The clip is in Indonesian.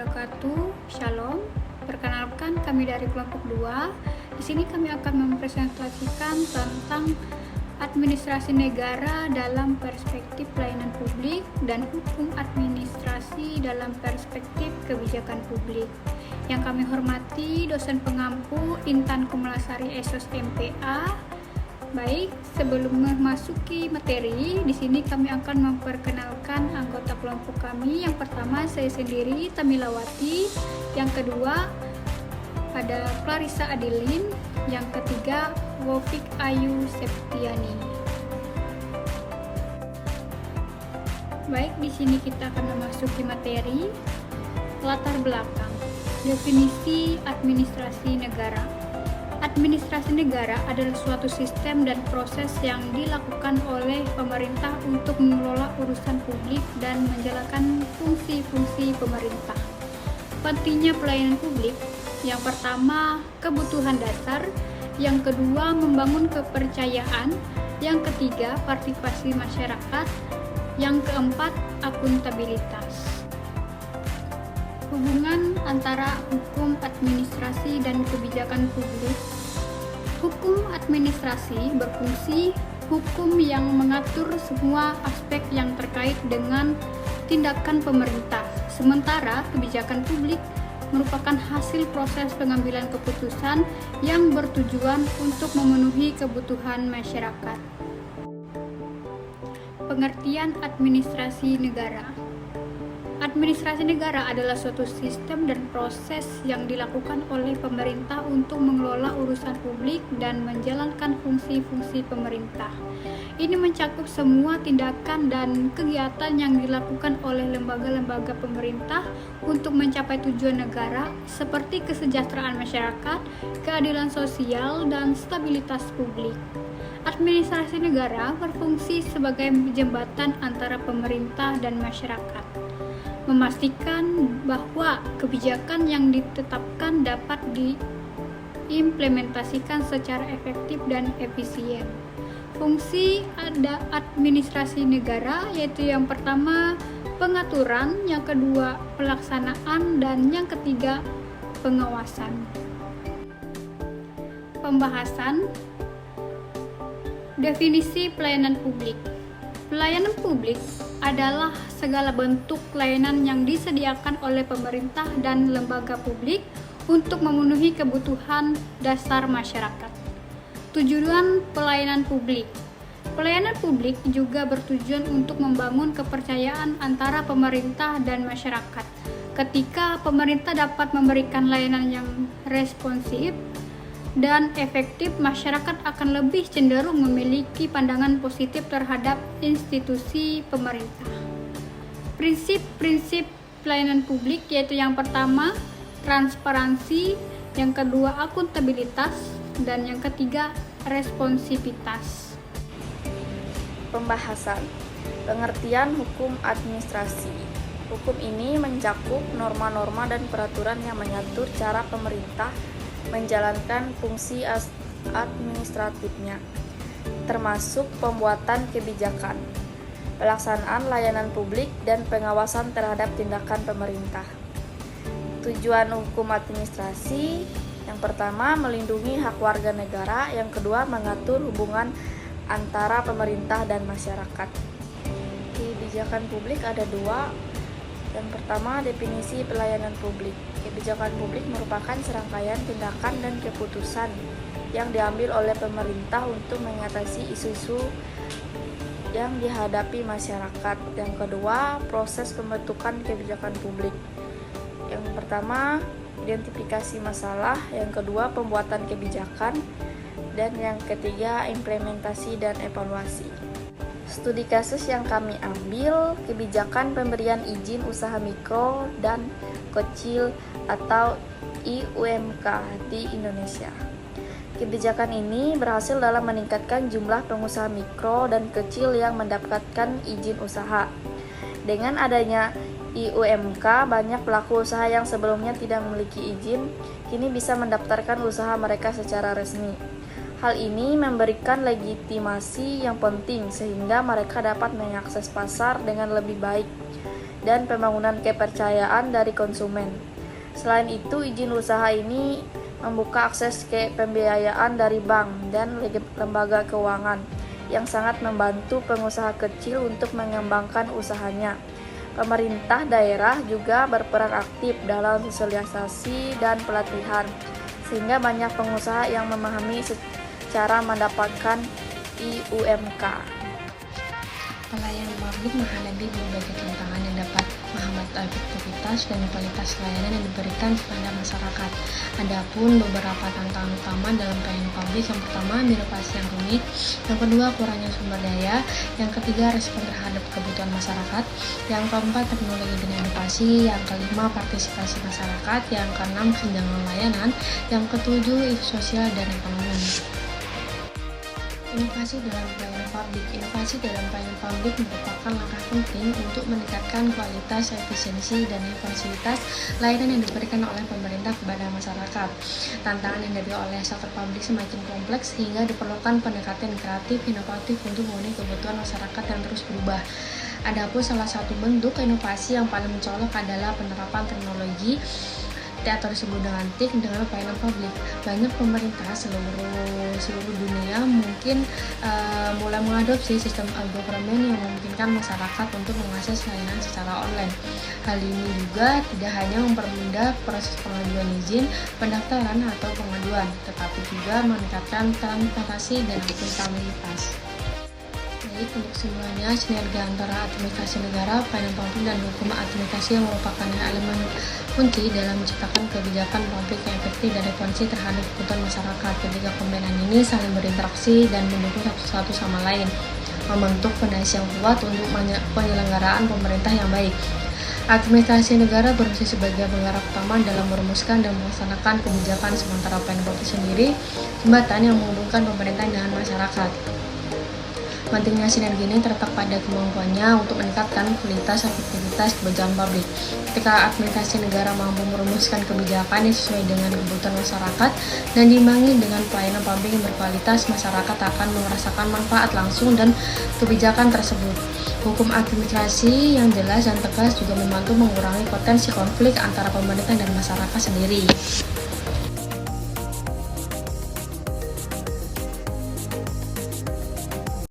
wabarakatuh. Shalom. Perkenalkan, kami dari kelompok 2. Di sini kami akan mempresentasikan tentang administrasi negara dalam perspektif pelayanan publik dan hukum administrasi dalam perspektif kebijakan publik. Yang kami hormati dosen pengampu Intan Kumalasari SOS MPA. Baik, sebelum memasuki materi, di sini kami akan memperkenalkan anggota kelompok kami. Yang pertama saya sendiri, Tamilawati. Yang kedua ada Clarissa Adilin. Yang ketiga Wofik Ayu Septiani. Baik, di sini kita akan memasuki materi. Latar belakang, definisi administrasi negara. Administrasi negara adalah suatu sistem dan proses yang dilakukan oleh pemerintah untuk mengelola urusan publik dan menjalankan fungsi-fungsi pemerintah. Pentingnya pelayanan publik, yang pertama kebutuhan dasar, yang kedua membangun kepercayaan, yang ketiga partisipasi masyarakat, yang keempat akuntabilitas. Hubungan antara hukum administrasi dan kebijakan publik. Hukum administrasi berfungsi hukum yang mengatur semua aspek yang terkait dengan tindakan pemerintah, sementara kebijakan publik merupakan hasil proses pengambilan keputusan yang bertujuan untuk memenuhi kebutuhan masyarakat. Pengertian administrasi negara. Administrasi negara adalah suatu sistem dan proses yang dilakukan oleh pemerintah untuk mengelola urusan publik dan menjalankan fungsi-fungsi pemerintah. Ini mencakup semua tindakan dan kegiatan yang dilakukan oleh lembaga-lembaga pemerintah untuk mencapai tujuan negara seperti kesejahteraan masyarakat, keadilan sosial, dan stabilitas publik. Administrasi negara berfungsi sebagai jembatan antara pemerintah dan masyarakat, memastikan bahwa kebijakan yang ditetapkan dapat diimplementasikan secara efektif dan efisien. Fungsi administrasi negara yaitu yang pertama pengaturan, yang kedua pelaksanaan, dan yang ketiga pengawasan. Pembahasan. Definisi pelayanan publik. Pelayanan publik adalah segala bentuk pelayanan yang disediakan oleh pemerintah dan lembaga publik untuk memenuhi kebutuhan dasar masyarakat. Tujuan pelayanan publik. Pelayanan publik juga bertujuan untuk membangun kepercayaan antara pemerintah dan masyarakat. Ketika pemerintah dapat memberikan layanan yang responsif dan efektif, masyarakat akan lebih cenderung memiliki pandangan positif terhadap institusi pemerintah. Prinsip-prinsip pelayanan publik yaitu yang pertama transparansi, yang kedua akuntabilitas, dan yang ketiga responsivitas. Pembahasan. Pengertian hukum administrasi. Hukum ini mencakup norma-norma dan peraturan yang mengatur cara pemerintah menjalankan fungsi administratifnya, termasuk pembuatan kebijakan, pelaksanaan layanan publik, dan pengawasan terhadap tindakan pemerintah. Tujuan hukum administrasi, yang pertama melindungi hak warga negara, yang kedua mengatur hubungan antara pemerintah dan masyarakat. Kebijakan publik ada dua. Yang pertama, definisi pelayanan publik. Kebijakan publik merupakan serangkaian tindakan dan keputusan yang diambil oleh pemerintah untuk mengatasi isu-isu yang dihadapi masyarakat. Yang kedua, proses pembentukan kebijakan publik. Yang pertama, identifikasi masalah, yang kedua, pembuatan kebijakan, dan yang ketiga, implementasi dan evaluasi. Studi kasus yang kami ambil, kebijakan pemberian izin usaha mikro dan kecil atau IUMK di Indonesia. Kebijakan ini berhasil dalam meningkatkan jumlah pengusaha mikro dan kecil yang mendapatkan izin usaha. Dengan adanya IUMK, banyak pelaku usaha yang sebelumnya tidak memiliki izin, kini bisa mendaftarkan usaha mereka secara resmi. Hal ini memberikan legitimasi yang penting sehingga mereka dapat mengakses pasar dengan lebih baik. dan pembangunan kepercayaan dari konsumen. Selain itu, izin usaha ini membuka akses ke pembiayaan dari bank dan lembaga keuangan yang sangat membantu pengusaha kecil untuk mengembangkan usahanya. Pemerintah daerah juga berperan aktif dalam sosialisasi dan pelatihan, sehingga banyak pengusaha yang memahami cara mendapatkan IUMK. Pelayanan publik menghadapi berbagai tantangan yang dapat menghambat efektivitas dan kualitas layanan yang diberikan kepada masyarakat. Adapun beberapa tantangan utama dalam pelayanan publik, yang pertama birokrasi yang rumit, yang kedua kurangnya sumber daya, yang ketiga respon terhadap kebutuhan masyarakat, yang keempat teknologi dan inovasi, yang kelima partisipasi masyarakat, yang keenam kesenjangan layanan, yang ketujuh isu sosial dan ekonomi. Inovasi dalam pelayanan publik. Inovasi dalam pelayanan publik merupakan langkah penting untuk meningkatkan kualitas, efisiensi, dan efektivitas layanan yang diberikan oleh pemerintah kepada masyarakat. Tantangan yang dihadapi oleh sektor publik semakin kompleks sehingga diperlukan pendekatan kreatif, inovatif untuk memenuhi kebutuhan masyarakat yang terus berubah. Adapun salah satu bentuk inovasi yang paling mencolok adalah penerapan teknologi atau disebut dengan TIC dengan pelayanan publik. Banyak pemerintah seluruh dunia mungkin mulai mengadopsi sistem e-government yang memungkinkan masyarakat untuk mengakses layanan secara online. Hal ini juga tidak hanya mempermudah proses pengajuan izin, pendaftaran atau pengaduan, tetapi juga meningkatkan transparansi dan akuntabilitas. Baik, untuk semuanya, sinergi antara administrasi negara, pelayanan publik, dan hukum administrasi yang merupakan elemen kunci dalam menciptakan kebijakan publik yang efektif dan responsif terhadap kebutuhan masyarakat. Ketiga komponen ini saling berinteraksi dan mendukung satu sama lain, membentuk fondasi yang kuat untuk penyelenggaraan pemerintah yang baik. Administrasi negara berfungsi sebagai penggerak utama dalam merumuskan dan melaksanakan kebijakan, sementara pelayanan publik sendiri jembatan yang menghubungkan pemerintah dengan masyarakat. Pentingnya sinergi ini terletak pada kemampuannya untuk meningkatkan kualitas efektivitas kebijakan publik. Ketika administrasi negara mampu merumuskan kebijakan yang sesuai dengan kebutuhan masyarakat dan diimbangi dengan pelayanan publik yang berkualitas, masyarakat akan merasakan manfaat langsung dan kebijakan tersebut. Hukum administrasi yang jelas dan tegas juga membantu mengurangi potensi konflik antara pemerintah dan masyarakat sendiri.